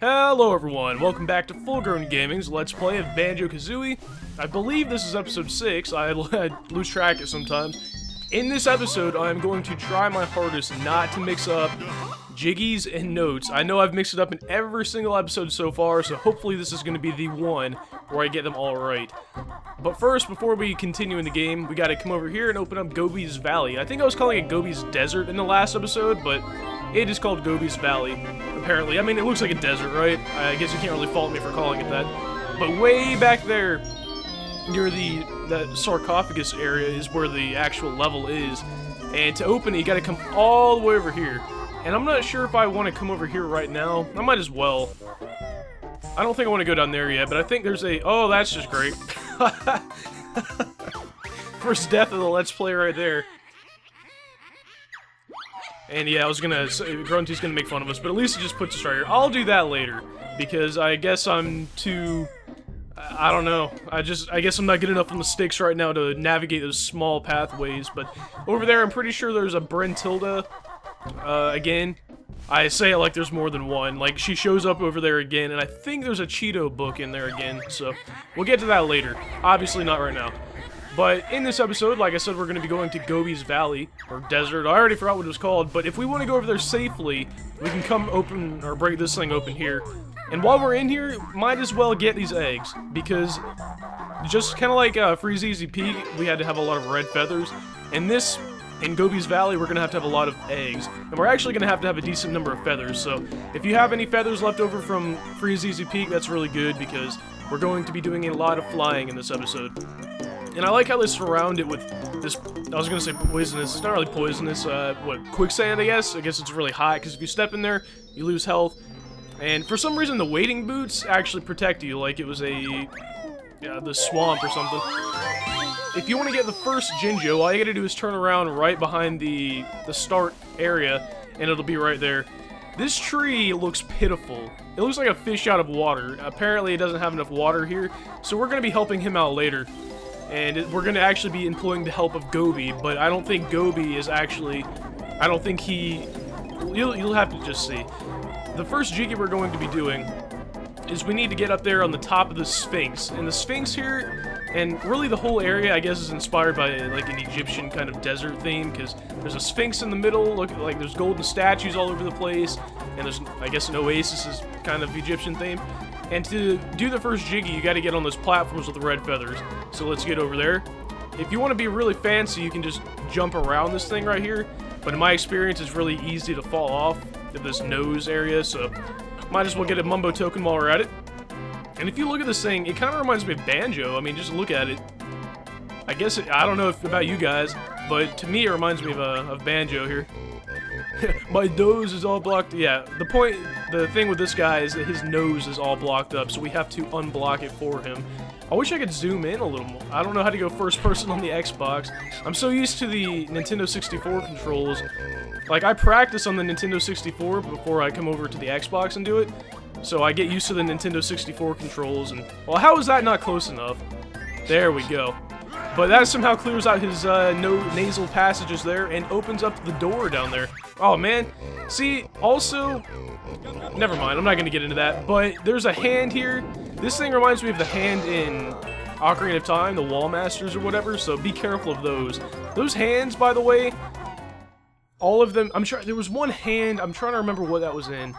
Hello everyone, welcome back to Full Grown Gaming's Let's Play of Banjo-Kazooie. I believe this is episode 6, I lose track of sometimes. In this episode, I am going to try my hardest not to mix up jiggies and notes. I know I've mixed it up in every single episode so far, so hopefully this is going to be the one where I get them all right. But first, before we continue in the game, we gotta come over here and open up Gobi's Valley. I think I was calling it Gobi's Desert in the last episode, but it is called Gobi's Valley, apparently. I mean, it looks like a desert, right? I guess you can't really fault me for calling it that. But way back there, near that sarcophagus area, is where the actual level is. And to open it, you gotta come all the way over here. And I'm not sure if I want to come over here right now. I might as well. I don't think I want to go down there yet, but I think there's a... Oh, that's just great. First death of the Let's Play right there. And yeah, I was gonna... Grunty's gonna make fun of us, but at least it just puts us right here. I'll do that later, because I guess I'm too... I don't know. I guess I'm not good enough on the sticks right now to navigate those small pathways, but over there I'm pretty sure there's a Brentilda, again. I say it like there's more than one. Like, she shows up over there again, and I think there's a Cheeto book in there again, so we'll get to that later. Obviously not right now. But in this episode, like I said, we're going to be going to Gobi's Valley, or Desert. I already forgot what it was called, but if we want to go over there safely, we can come open, or break this thing open here. And while we're in here, might as well get these eggs, because just kind of like Freezeezy Peak, we had to have a lot of red feathers. And this, in Gobi's Valley, we're going to have a lot of eggs. And we're actually going to have a decent number of feathers, so if you have any feathers left over from Freezeezy Peak, that's really good, because we're going to be doing a lot of flying in this episode. And I like how they surround it with this, I was going to say poisonous, it's not really poisonous, quicksand, I guess? I guess it's really hot, because if you step in there, you lose health. And for some reason, the wading boots actually protect you, like it was the swamp or something. If you want to get the first Jinjo, all you gotta do is turn around right behind the start area, and it'll be right there. This tree looks pitiful. It looks like a fish out of water. Apparently, it doesn't have enough water here, so we're gonna be helping him out later. And we're gonna actually be employing the help of Gobi, but I don't think Gobi is actually... I don't think he... You'll have to just see. The first jiggy we're going to be doing is we need to get up there on the top of the Sphinx. And the Sphinx here, and really the whole area, I guess, is inspired by like an Egyptian kind of desert theme, because there's a Sphinx in the middle, look like there's golden statues all over the place, and there's, I guess, an oasis is kind of Egyptian theme. And to do the first jiggy, you got to get on those platforms with the red feathers. So let's get over there. If you want to be really fancy, you can just jump around this thing right here, but in my experience, it's really easy to fall off of this nose area, so might as well get a Mumbo token while we're at it. And if you look at this thing, it kind of reminds me of Banjo. I mean, just look at it. I guess, I don't know about you guys, but to me it reminds me of Banjo here. My nose is all blocked. Yeah, the thing with this guy is that his nose is all blocked up, so we have to unblock it for him. I wish I could zoom in a little more. I don't know how to go first person on the Xbox. I'm so used to the Nintendo 64 controls. Like, I practice on the Nintendo 64 before I come over to the Xbox and do it. So I get used to the Nintendo 64 controls, and... Well, how is that not close enough? There we go. But that somehow clears out his nasal passages there and opens up the door down there. Oh, man. See, also... Never mind, I'm not going to get into that. But there's a hand here. This thing reminds me of the hand in Ocarina of Time, the Wall Masters or whatever, so be careful of those. Those hands, by the way, all of them... there was one hand, I'm trying to remember what that was in.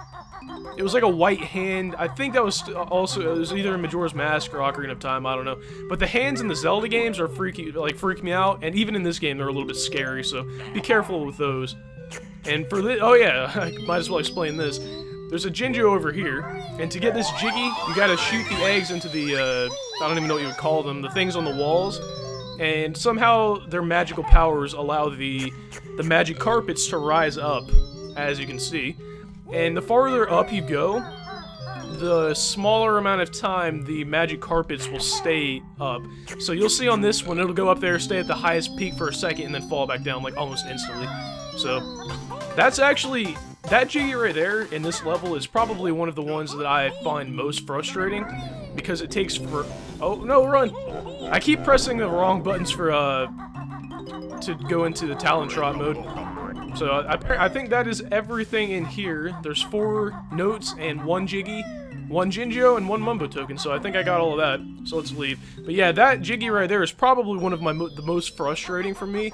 It was like a white hand. I think that was also, it was either in Majora's Mask or Ocarina of Time, I don't know. But the hands in the Zelda games are freak me out, and even in this game they're a little bit scary, so be careful with those. And for this, oh yeah, I might as well explain this. There's a Jinjo over here, and to get this jiggy, you gotta shoot the eggs into the, I don't even know what you would call them, the things on the walls, and somehow their magical powers allow the magic carpets to rise up, as you can see. And the farther up you go, the smaller amount of time the magic carpets will stay up. So you'll see on this one, it'll go up there, stay at the highest peak for a second, and then fall back down, like, almost instantly. So, that's actually... That jiggy right there in this level is probably one of the ones that I find most frustrating, because it takes for... Oh, no, run! I keep pressing the wrong buttons for, to go into the Talon Trot mode. So I think that is everything in here. There's 4 notes and 1 Jiggy, 1 Jinjo, and 1 Mumbo token, so I think I got all of that. So let's leave. But yeah, that Jiggy right there is probably one of the most frustrating for me,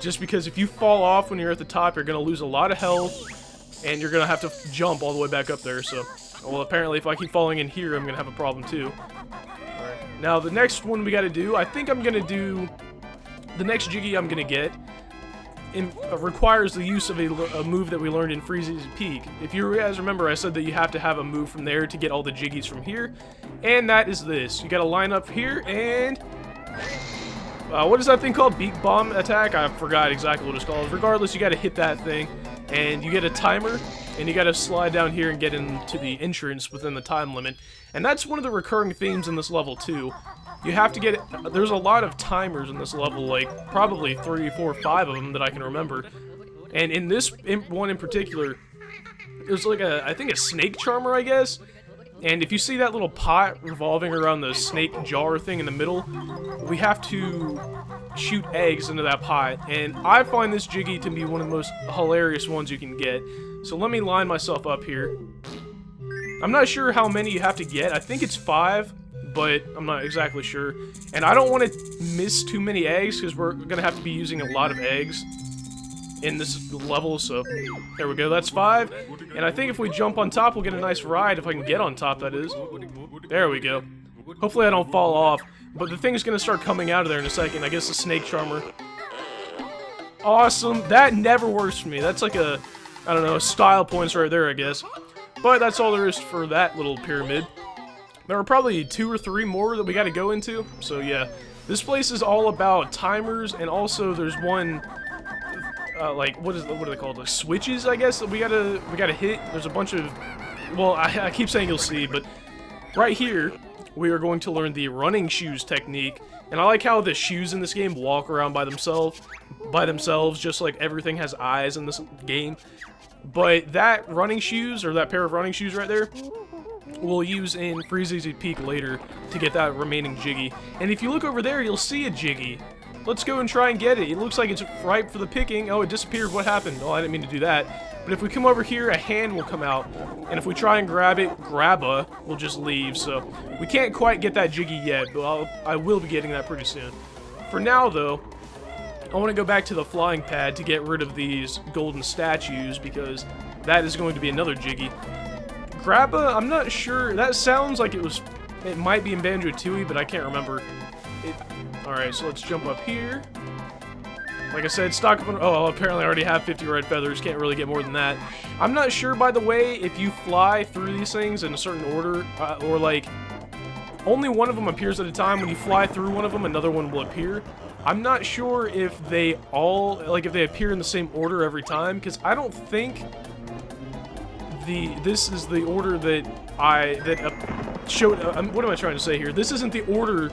just because if you fall off when you're at the top, you're going to lose a lot of health, and you're going to have to jump all the way back up there, so... Well, apparently if I keep falling in here, I'm going to have a problem too. Alright, now the next one we got to do, I think I'm going to do... The next Jiggy I'm going to get requires the use of a move that we learned in Freezeezy Peak. If you guys remember, I said that you have to have a move from there to get all the Jiggies from here, and that is this. You got to line up here, and... what is that thing called? Beak Bomb attack? I forgot exactly what it's called. Regardless, you got to hit that thing, and you get a timer, and you got to slide down here and get into the entrance within the time limit. And that's one of the recurring themes in this level, too. You have to get... There's a lot of timers in this level, like, probably 3, 4, 5 of them that I can remember. And in this one in particular, there's like I think a snake charmer, I guess? And if you see that little pot revolving around the snake jar thing in the middle, we have to shoot eggs into that pot. And I find this Jiggy to be one of the most hilarious ones you can get. So let me line myself up here. I'm not sure how many you have to get. I think it's 5, but I'm not exactly sure. And I don't want to miss too many eggs, because we're going to have to be using a lot of eggs in this level, so there we go, that's 5. And I think if we jump on top, we'll get a nice ride, if I can get on top, that is. There we go. Hopefully I don't fall off, but the thing's gonna start coming out of there in a second. I guess the snake charmer. Awesome. That never works for me. That's like a, I don't know, style points right there, I guess. But that's all there is for that little pyramid. There are probably 2 or 3 more that we gotta go into, so yeah. This place is all about timers, and also there's one... like, what are they called? Like switches, I guess, that we gotta hit. There's a bunch of... Well, I keep saying you'll see, but right here, we are going to learn the running shoes technique. And I like how the shoes in this game walk around by themselves, just like everything has eyes in this game. But that running shoes, or that pair of running shoes right there, we'll use in Freezeezy Peak later to get that remaining Jiggy. And if you look over there, you'll see a Jiggy. Let's go and try and get it. It looks like it's ripe for the picking. Oh, it disappeared. What happened? Oh, I didn't mean to do that. But if we come over here, a hand will come out. And if we try and grab it, Grabba will just leave. So we can't quite get that Jiggy yet, but I will be getting that pretty soon. For now, though, I want to go back to the flying pad to get rid of these golden statues, because that is going to be another Jiggy. Grabba, I'm not sure. That sounds like it might be in Banjo-Kazooie, but I can't remember. Alright, so let's jump up here. Like I said, stock up on... Oh, apparently I already have 50 red feathers. Can't really get more than that. I'm not sure, by the way, if you fly through these things in a certain order, or like... Only one of them appears at a time. When you fly through one of them, another one will appear. I'm not sure if they all... Like, if they appear in the same order every time, because I don't think... This is the order that showed... what am I trying to say here? This isn't the order...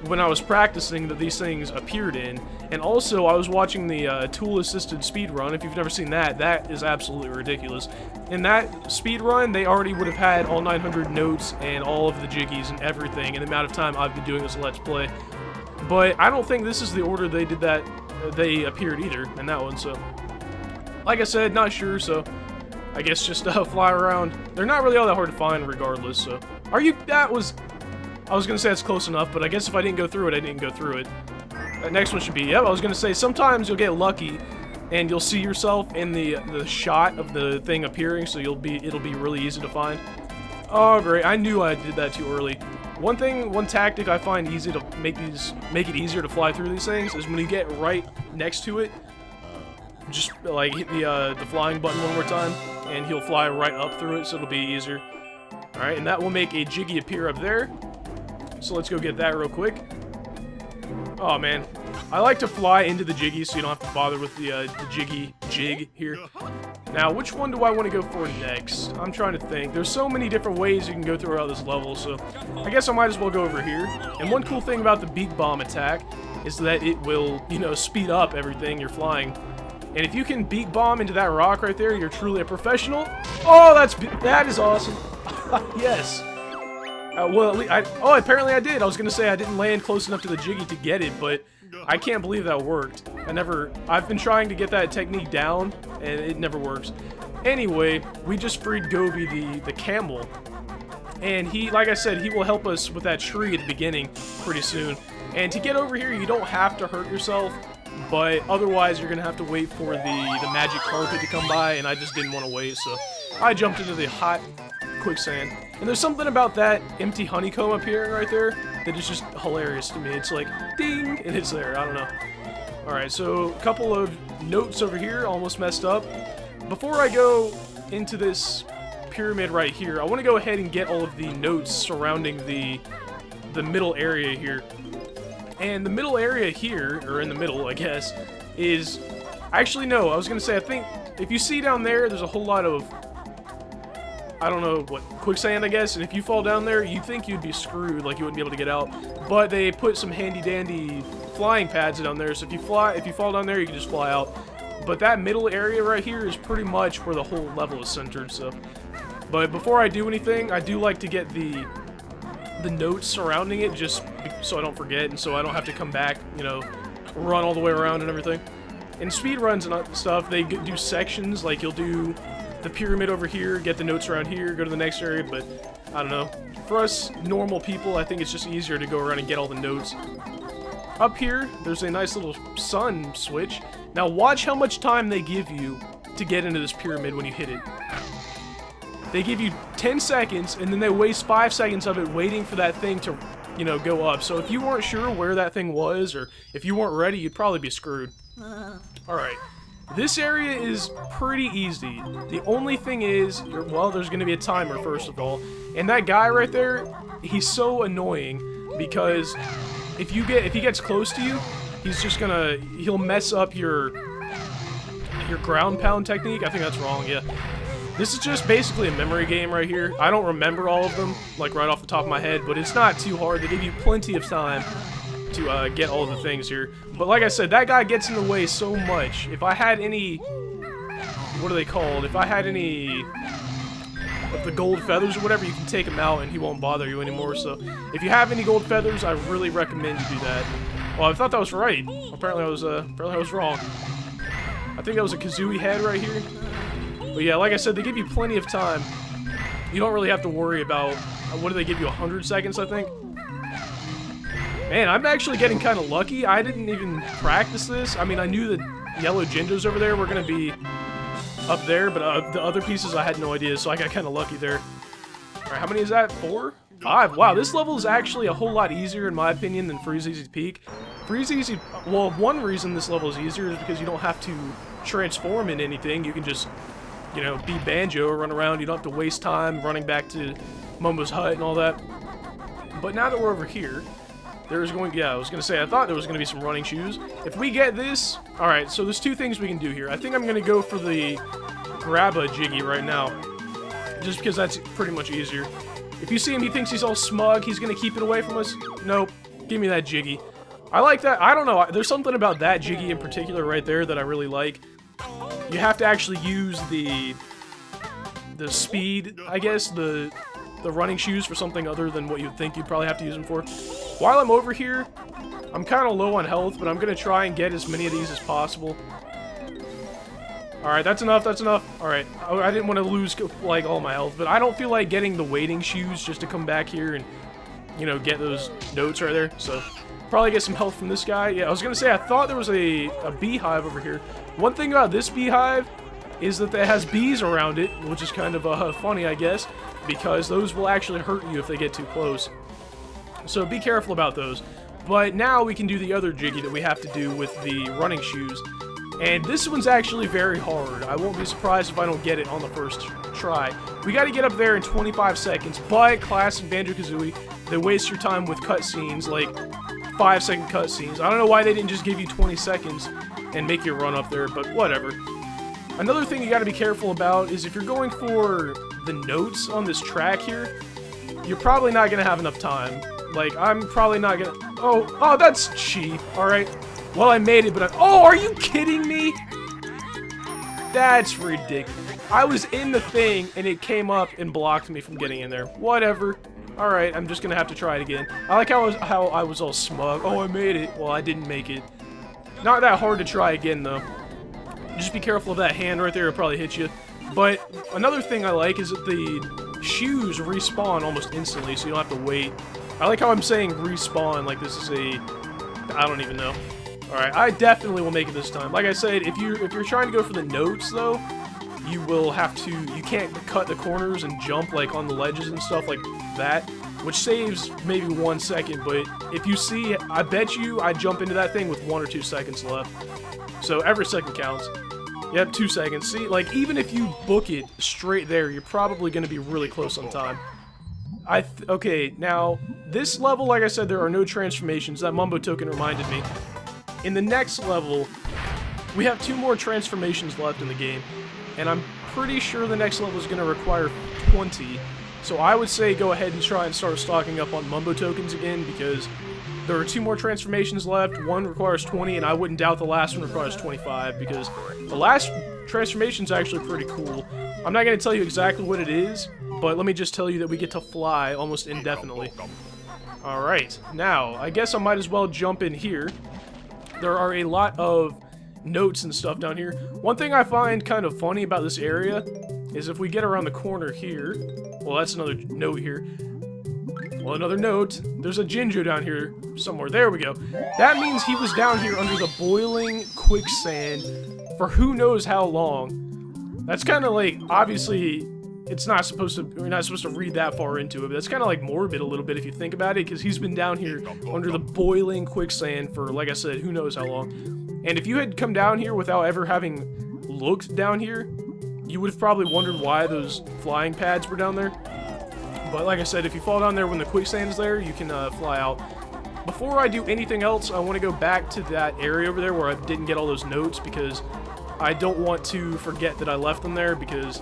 when I was practicing that these things appeared in. And also, I was watching the tool-assisted speedrun. If you've never seen that, that is absolutely ridiculous. In that speedrun, they already would have had all 900 notes and all of the Jiggies and everything in the amount of time I've been doing this Let's Play. But I don't think this is the order they did that, they appeared either in that one, so... Like I said, not sure, so... I guess just fly around. They're not really all that hard to find regardless, so... That was... I was gonna say it's close enough, but I guess if I didn't go through it, I didn't go through it. That next one should be, yep, I was gonna say, sometimes you'll get lucky, and you'll see yourself in the shot of the thing appearing, so it'll be really easy to find. Oh, great, I knew I did that too early. One tactic I find easy to make it easier to fly through these things is when you get right next to it, just, like, hit the flying button one more time, and he'll fly right up through it, so it'll be easier. Alright, and that will make a Jiggy appear up there. So let's go get that real quick. Oh man, I like to fly into the Jiggy so you don't have to bother with the jig here. Now, which one do I want to go for next? I'm trying to think. There's so many different ways you can go throughout this level, so I guess I might as well go over here. And one cool thing about the Beak Bomb attack is that it will, you know, speed up everything you're flying. And if you can Beak Bomb into that rock right there, you're truly a professional. Oh, that is awesome. Yes. Well, apparently I did. I was going to say I didn't land close enough to the Jiggy to get it, but I can't believe that worked. I've been trying to get that technique down, and it never works. Anyway, we just freed Gobi, the camel. And he, like I said, he will help us with that tree at the beginning pretty soon. And to get over here, you don't have to hurt yourself, but otherwise you're going to have to wait for the magic carpet to come by, and I just didn't want to wait, so I jumped into the hot quicksand. And there's something about that empty honeycomb appearing right there that is just hilarious to me. It's like, ding, and it's there. I don't know. Alright, so a couple of notes over here, almost messed up. Before I go into this pyramid right here, I want to go ahead and get all of the notes surrounding the middle area here. And the middle area here, or in the middle, I guess, is... Actually, no, I was going to say, I think, if you see down there, there's a whole lot of... I don't know, what, quicksand, I guess, and if you fall down there, you'd think you'd be screwed, like you wouldn't be able to get out. But they put some handy-dandy flying pads down there, so if you fall down there, you can just fly out. But that middle area right here is pretty much where the whole level is centered, so... But before I do anything, I do like to get the notes surrounding it, just so I don't forget, and so I don't have to come back, you know, run all the way around and everything. In speedruns and stuff, they do sections, like you'll do the pyramid over here, get the notes around here, go to the next area, but I don't know. For us normal people, I think it's just easier to go around and get all the notes. Up here, there's a nice little sun switch. Now watch how much time they give you to get into this pyramid when you hit it. They give you 10 seconds, and then they waste 5 seconds of it waiting for that thing to, you know, go up. So if you weren't sure where that thing was, or if you weren't ready, you'd probably be screwed. Alright. This area is pretty easy. The only thing is, well, there's going to be a timer, first of all. And that guy right there, he's so annoying, because if he gets close to you, he'll mess up your ground pound technique. I think that's wrong, yeah. This is just basically a memory game right here. I don't remember all of them, like right off the top of my head, but it's not too hard. They give you plenty of time to get all the things here. But like I said, that guy gets in the way so much. If I had any... What are they called? If I had any of the gold feathers or whatever, you can take him out and he won't bother you anymore. So if you have any gold feathers, I really recommend you do that. Well, I thought that was right. Apparently I was wrong. I think that was a Kazooie head right here. But yeah, like I said, they give you plenty of time. You don't really have to worry about... What do they give you, 100 seconds, I think? Man, I'm actually getting kind of lucky. I didn't even practice this. I mean, I knew that yellow Jinjos over there were going to be up there, but the other pieces I had no idea, so I got kind of lucky there. Alright, how many is that? 4? 5. Wow, this level is actually a whole lot easier, in my opinion, than Freezeezy Peak. Freezeezy... Well, one reason this level is easier is because you don't have to transform in anything. You can just... You know, be Banjo, run around, you don't have to waste time running back to Momo's hut and all that. But now that we're over here, there's going... Yeah, I was going to say, I thought there was going to be some running shoes. If we get this... Alright, so there's 2 things we can do here. I think I'm going to go for the grab-a-jiggy right now. Just because that's pretty much easier. If you see him, he thinks he's all smug, he's going to keep it away from us. Nope. Give me that jiggy. I like that. I don't know. There's something about that jiggy in particular right there that I really like. You have to actually use the speed, I guess, the running shoes for something other than what you'd think you'd probably have to use them for. While I'm over here, I'm kind of low on health, but I'm going to try and get as many of these as possible. Alright, that's enough, that's enough. Alright, I didn't want to lose, like, all my health, but I don't feel like getting the waiting shoes just to come back here and, you know, get those notes right there, so... Probably get some health from this guy. Yeah, I was gonna say, I thought there was a beehive over here. One thing about this beehive is that it has bees around it, which is kind of funny, I guess, because those will actually hurt you if they get too close. So be careful about those. But now we can do the other jiggy that we have to do with the running shoes. And this one's actually very hard. I won't be surprised if I don't get it on the first try. We gotta get up there in 25 seconds, but classic Banjo-Kazooie, they waste your time with cutscenes, like 5-second cutscenes. I don't know why they didn't just give you 20 seconds and make you run up there, but whatever. Another thing you gotta be careful about is if you're going for the notes on this track here, you're probably not gonna have enough time. Like, I'm probably not gonna... Oh, that's cheap, alright? Well, I made it, but oh, are you kidding me? That's ridiculous. I was in the thing, and it came up and blocked me from getting in there. Whatever. Alright, I'm just gonna have to try it again. I like how I was all smug. Oh, I made it. Well, I didn't make it. Not that hard to try again, though. Just be careful of that hand right there, it'll probably hit you. But another thing I like is that the shoes respawn almost instantly, so you don't have to wait. I like how I'm saying respawn, like this is a... I don't even know. Alright, I definitely will make it this time. Like I said, if you're trying to go for the notes, though, you will have to... You can't cut the corners and jump, like, on the ledges and stuff like that, which saves maybe 1 second, but if you see, I bet you I jump into that thing with 1 or 2 seconds left. So every second counts. Yep, 2 seconds. See, like, even if you book it straight there, you're probably going to be really close on time. Okay, now, this level, like I said, there are no transformations. That Mumbo token reminded me. In the next level, we have 2 more transformations left in the game, and I'm pretty sure the next level is going to require 20. So I would say go ahead and try and start stocking up on Mumbo tokens again, because there are 2 more transformations left. One requires 20, and I wouldn't doubt the last one requires 25, because the last transformation is actually pretty cool. I'm not going to tell you exactly what it is, but let me just tell you that we get to fly almost indefinitely. Alright, now, I guess I might as well jump in here. There are a lot of notes and stuff down here. One thing I find kind of funny about this area is if we get around the corner here... Well, that's another note here. Well, another note. There's a Jinjo down here somewhere. There we go. That means he was down here under the boiling quicksand for who knows how long. That's kind of like, obviously, it's not supposed to, we're not supposed to read that far into it, but that's kind of like morbid a little bit if you think about it, because he's been down here under the boiling quicksand for, like I said, who knows how long. And if you had come down here without ever having looked down here, you would have probably wondered why those flying pads were down there. But like I said, if you fall down there when the quicksand is there, you can fly out. Before I do anything else, I want to go back to that area over there where I didn't get all those notes, because I don't want to forget that I left them there, because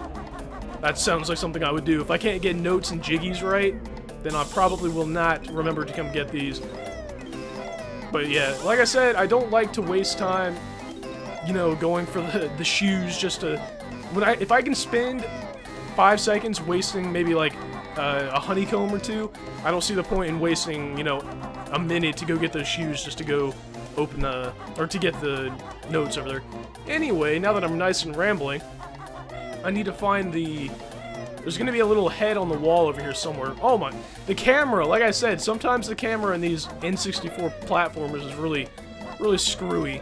that sounds like something I would do. If I can't get notes and jiggies right, then I probably will not remember to come get these. But yeah, like I said, I don't like to waste time, you know, going for the shoes just to... If I can spend 5 seconds wasting maybe like a honeycomb or 2, I don't see the point in wasting, you know, a minute to go get those shoes just to go open the... or to get the notes over there. Anyway, now that I'm nice and rambling, I need to find the... There's going to be a little head on the wall over here somewhere. Oh my... The camera, like I said, sometimes the camera in these N64 platformers is really, really screwy.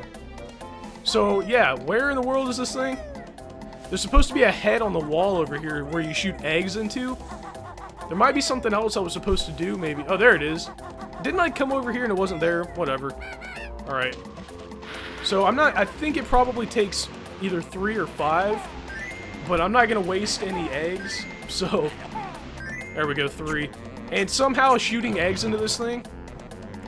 So, yeah, where in the world is this thing? There's supposed to be a head on the wall over here where you shoot eggs into. There might be something else I was supposed to do, maybe. Oh, there it is. Didn't I come over here and it wasn't there? Whatever. Alright. So, I think it probably takes either 3 or 5. But I'm not going to waste any eggs. So, there we go, 3. And somehow shooting eggs into this thing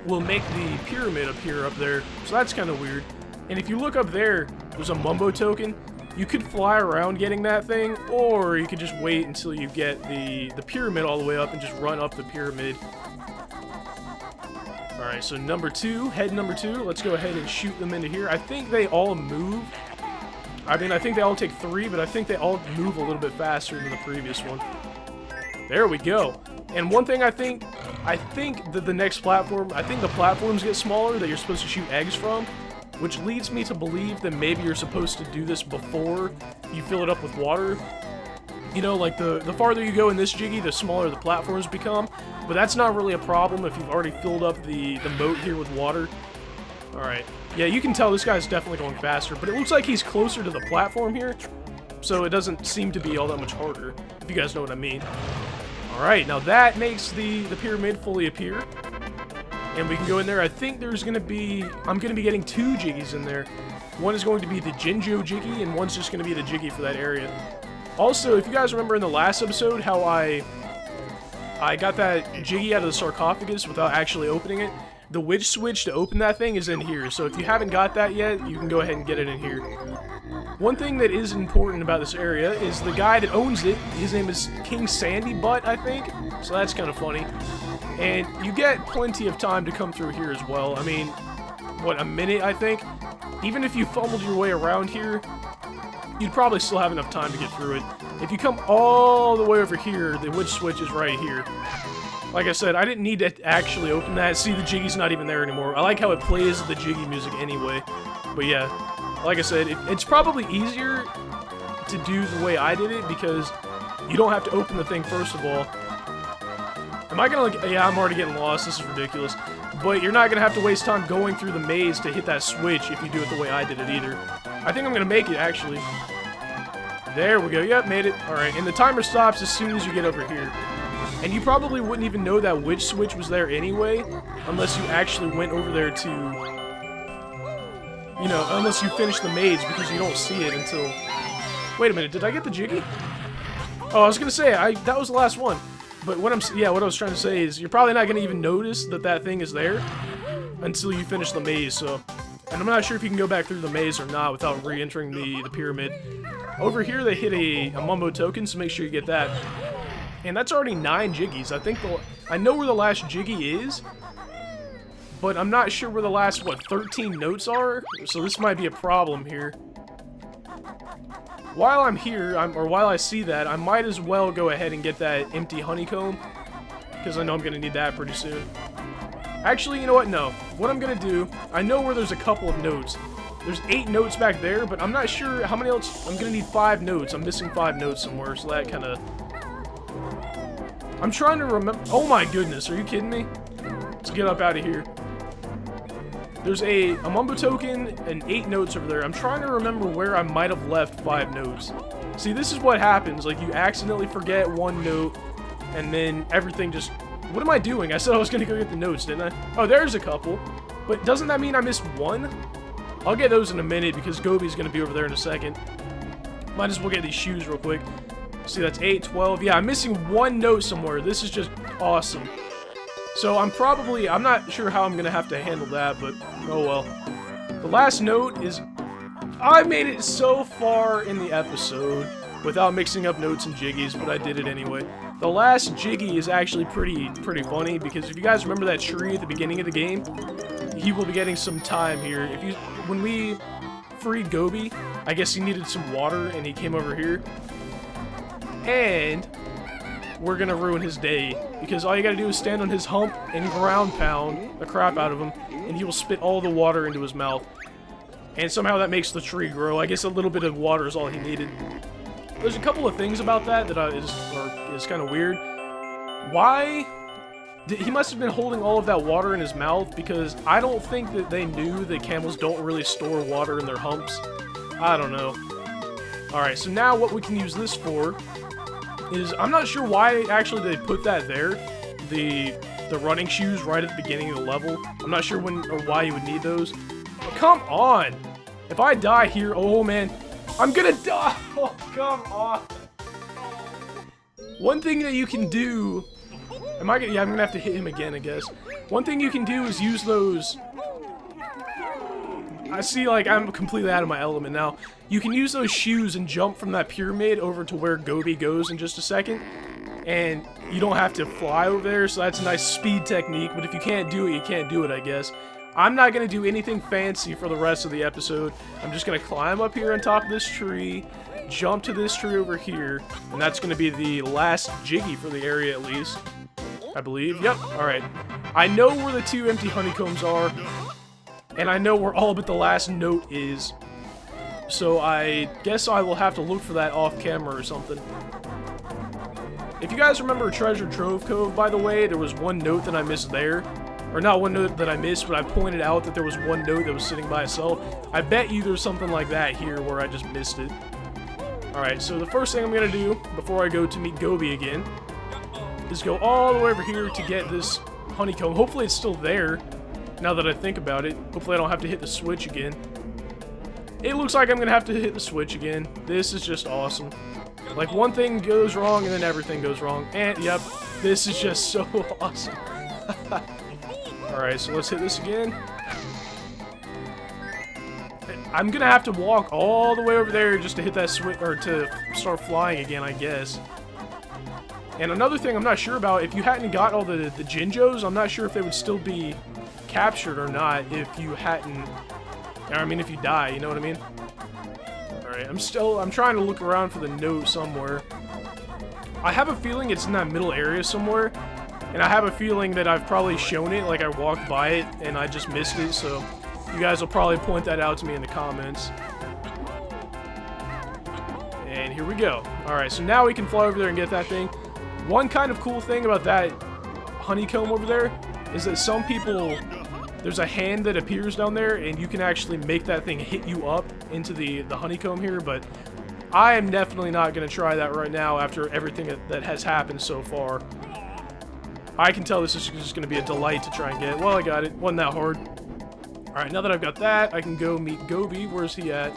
will make the pyramid appear up there. So that's kind of weird. And if you look up there, there's a Mumbo token. You could fly around getting that thing, or you could just wait until you get the pyramid all the way up and just run up the pyramid. Alright, so number 2, head number 2, let's go ahead and shoot them into here. I think they all move. I mean, I think they all take 3, but I think they all move a little bit faster than the previous one. There we go. And one thing I think that the next platform, I think the platforms get smaller that you're supposed to shoot eggs from, which leads me to believe that maybe you're supposed to do this before you fill it up with water. You know, like the farther you go in this Jiggy, the smaller the platforms become, but that's not really a problem if you've already filled up the moat here with water. Alright. Yeah, you can tell this guy's definitely going faster, but it looks like he's closer to the platform here, so it doesn't seem to be all that much harder, if you guys know what I mean. Alright, now that makes the pyramid fully appear, and we can go in there. I think there's going to be... I'm going to be getting 2 Jiggies in there. One is going to be the Jinjo Jiggy, and one's just going to be the Jiggy for that area. Also, if you guys remember in the last episode how I got that Jiggy out of the sarcophagus without actually opening it, the witch switch to open that thing is in here, so if you haven't got that yet, you can go ahead and get it in here. One thing that is important about this area is the guy that owns it, his name is King Sandy Butt, I think, so that's kind of funny. And you get plenty of time to come through here as well. I mean, what, a minute, I think? Even if you fumbled your way around here, you'd probably still have enough time to get through it. If you come all the way over here, the witch switch is right here. Like I said, I didn't need to actually open that. See, the Jiggy's not even there anymore. I like how it plays the Jiggy music anyway. But yeah, like I said, it's probably easier to do the way I did it because you don't have to open the thing first of all. Am I gonna, like, yeah, I'm already getting lost, this is ridiculous. But you're not gonna have to waste time going through the maze to hit that switch if you do it the way I did it either. I think I'm gonna make it, actually. There we go, yep, made it. Alright, and the timer stops as soon as you get over here. And you probably wouldn't even know that which switch was there anyway, unless you actually went over there to, you know, unless you finish the maze, because you don't see it until... Wait a minute, did I get the Jiggy? Oh, I was gonna say, that was the last one. But what what I was trying to say is, you're probably not gonna even notice that that thing is there until you finish the maze, so... And I'm not sure if you can go back through the maze or not without re-entering the pyramid. Over here, they hit a Mumbo token, so make sure you get that. And that's already 9 Jiggies. I know where the last Jiggy is, but I'm not sure where the last, what, 13 notes are? So this might be a problem here. While I'm here, or while I see that, I might as well go ahead and get that empty honeycomb, because I know I'm going to need that pretty soon. Actually, you know what? No. What I'm going to do, I know where there's a couple of notes. There's 8 notes back there, but I'm not sure how many else. I'm going to need 5 notes. I'm missing 5 notes somewhere, so that kind of... I'm trying to remember... Oh my goodness, are you kidding me? Let's get up out of here. There's a Mumbo token and 8 notes over there. I'm trying to remember where I might have left 5 notes. See, this is what happens. Like, you accidentally forget 1 note, and then everything just... What am I doing? I said I was going to go get the notes, didn't I? Oh, there's a couple. But doesn't that mean I missed 1? I'll get those in a minute, because Gobi's going to be over there in a second. Might as well get these shoes real quick. See, that's 8, 12. Yeah, I'm missing 1 note somewhere. This is just awesome. So I'm not sure how I'm going to have to handle that, but oh well. The last note is... I made it so far in the episode without mixing up notes and Jiggies, but I did it anyway. The last Jiggy is actually pretty funny, because if you guys remember that tree at the beginning of the game, he will be getting some time here. When we freed Gobi, I guess he needed some water, and he came over here. And we're gonna ruin his day, because all you gotta do is stand on his hump and ground pound the crap out of him, and he will spit all the water into his mouth. And somehow that makes the tree grow. I guess a little bit of water is all he needed. There's a couple of things about that is kind of weird. Why? He must have been holding all of that water in his mouth, because I don't think that they knew that camels don't really store water in their humps. I don't know. Alright, so now what we can use this for is, I'm not sure why actually they put that there, the running shoes right at the beginning of the level. I'm not sure when or why you would need those. But come on! If I die here, oh man, I'm gonna die! Oh, come on! One thing that you can do... yeah, I'm gonna have to hit him again, I guess. One thing you can do is use those... I see, like, I'm completely out of my element now. You can use those shoes and jump from that pyramid over to where Gobi goes in just a second. And you don't have to fly over there, so that's a nice speed technique. But if you can't do it, you can't do it, I guess. I'm not going to do anything fancy for the rest of the episode. I'm just going to climb up here on top of this tree, jump to this tree over here, and that's going to be the last Jiggy for the area at least. I believe. Yep. Alright. I know where the 2 empty honeycombs are. And I know where all but the last note is. So I guess I will have to look for that off camera or something. If you guys remember Treasure Trove Cove, by the way, there was 1 note that I missed there. Or not 1 note that I missed, but I pointed out that there was 1 note that was sitting by itself. I bet you there's something like that here where I just missed it. Alright, so the first thing I'm going to do before I go to meet Gobi again is go all the way over here to get this honeycomb. Hopefully it's still there. Now that I think about it, hopefully I don't have to hit the switch again. It looks like I'm going to have to hit the switch again. This is just awesome. Like, one thing goes wrong and then everything goes wrong. And, yep, this is just so awesome. Alright, so let's hit this again. I'm going to have to walk all the way over there just to hit that switch, or to start flying again, I guess. And another thing I'm not sure about, if you hadn't got all the Jinjos, I'm not sure if they would still be captured or not if you hadn't, I mean if you die, you know what I mean? Alright, I'm trying to look around for the note somewhere. I have a feeling it's in that middle area somewhere, and I have a feeling that I've probably shown it, like I walked by it and I just missed it, so You guys will probably point that out to me in the comments. And here we go. Alright, so now we can fly over there and get that thing. One kind of cool thing about that honeycomb over there is that some people, there's a hand that appears down there, and you can actually make that thing hit you up into the honeycomb here, but I am definitely not going to try that right now after everything that has happened so far. I can tell this is just going to be a delight to try and get. Well, I got it. Wasn't that hard. Alright, now that I've got that, I can go meet Gobi. Where's he at?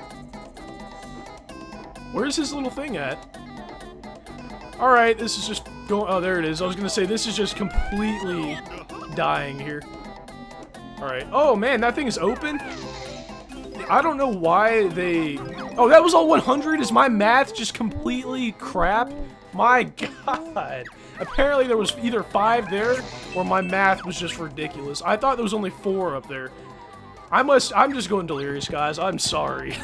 Where's his little thing at? Alright, this is just going... Oh, there it is. I was going to say, this is just completely dying here. Alright. Oh, man, that thing is open? I don't know why they... Oh, that was all 100? Is my math just completely crap? My god. Apparently there was either 5 there, or my math was just ridiculous. I thought there was only 4 up there. I'm just going delirious, guys. I'm sorry.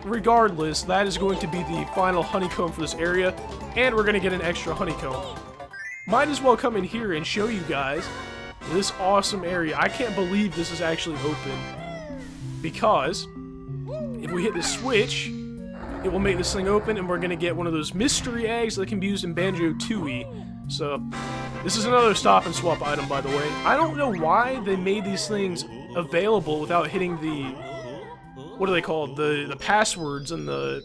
Regardless, that is going to be the final honeycomb for this area, and we're going to get an extra honeycomb. Might as well come in here and show you guys this awesome area. I can't believe this is actually open, because if we hit the switch, it will make this thing open, and we're going to get one of those mystery eggs that can be used in Banjo-Kazooie. So, this is another stop and swap item, by the way. I don't know why they made these things available without hitting the... What are they called? The passwords in the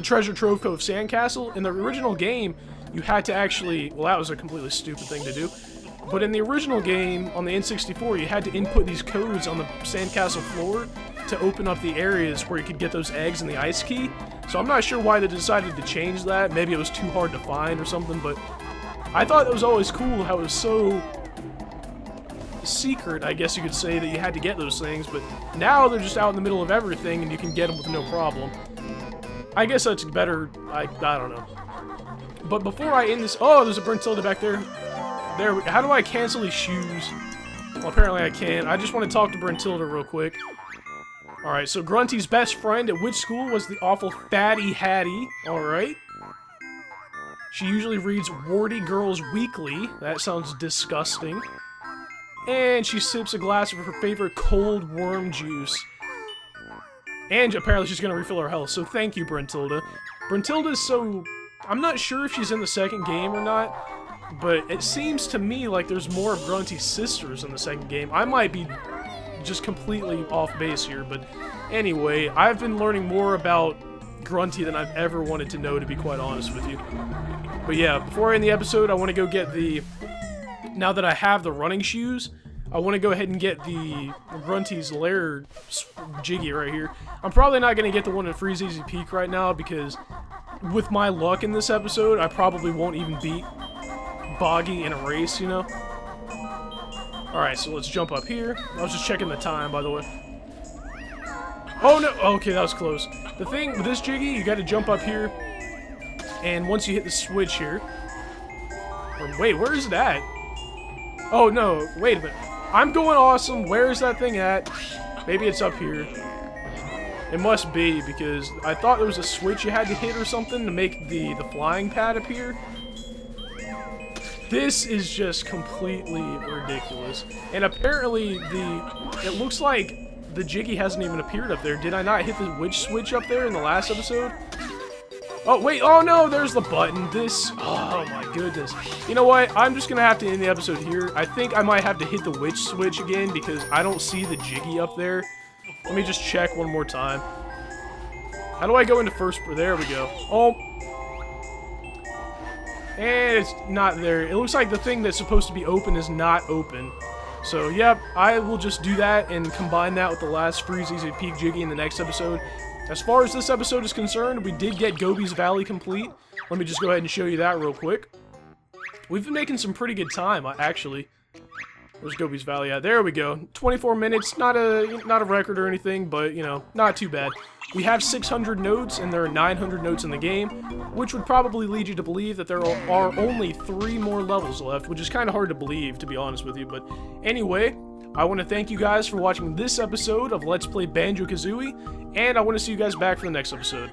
Treasure Trove Cove Sandcastle. In the original game, you had to actually... Well, that was a completely stupid thing to do. But in the original game, on the N64, you had to input these codes on the sandcastle floor to open up the areas where you could get those eggs and the ice key. So I'm not sure why they decided to change that. Maybe it was too hard to find or something, but I thought it was always cool how it was so secret, I guess you could say, that you had to get those things, but now they're just out in the middle of everything and you can get them with no problem. I guess that's better. I don't know. But before I end this... Oh, there's a Brentilda back there. How do I cancel these shoes? Well, apparently I can't. I just want to talk to Brentilda real quick. Alright, so Grunty's best friend at which school was the awful Fatty Hattie? Alright. She usually reads Warty Girls Weekly. That sounds disgusting. And she sips a glass of her favorite cold worm juice. And apparently she's going to refill her health, so thank you, Brentilda. Brentilda's so... I'm not sure if she's in the second game or not, but it seems to me like there's more of Grunty's sisters in the second game. I might be just completely off base here, but anyway, I've been learning more about Grunty than I've ever wanted to know, to be quite honest with you. But yeah, before I end the episode, I want to go get the... Now that I have the running shoes, I want to go ahead and get the Grunty's Lair Jiggy right here. I'm probably not going to get the one in Freezeezy Peak right now, because with my luck in this episode, I probably won't even beat Boggy in a race, you know? Alright, so let's jump up here. I was just checking the time, by the way. Oh no! Okay, that was close. The thing with this Jiggy, you gotta jump up here, and once you hit the switch here... Or, wait, where is it at? Oh no, wait a minute. I'm going awesome. Where is that thing at? Maybe it's up here. It must be, because I thought there was a switch you had to hit or something to make the flying pad appear. This is just completely ridiculous. And apparently it looks like the Jiggy hasn't even appeared up there. Did I not hit the witch switch up there in the last episode? Oh, wait, oh no, there's the button. Oh my goodness. You know what, I'm just gonna have to end the episode here. I think I might have to hit the witch switch again, because I don't see the Jiggy up there. Let me just check one more time. How do I go into first? There we go. Oh. And it's not there. It looks like the thing that's supposed to be open is not open. So, yep, I will just do that and combine that with the last Freezeezy Peak Jiggy in the next episode. As far as this episode is concerned, we did get Gobi's Valley complete. Let me just go ahead and show you that real quick. We've been making some pretty good time, actually. Where's Gobi's Valley at? There we go. 24 minutes, not a record or anything, but, you know, not too bad. We have 600 notes, and there are 900 notes in the game, which would probably lead you to believe that there are only 3 more levels left, which is kind of hard to believe, to be honest with you. But anyway, I want to thank you guys for watching this episode of Let's Play Banjo-Kazooie, and I want to see you guys back for the next episode.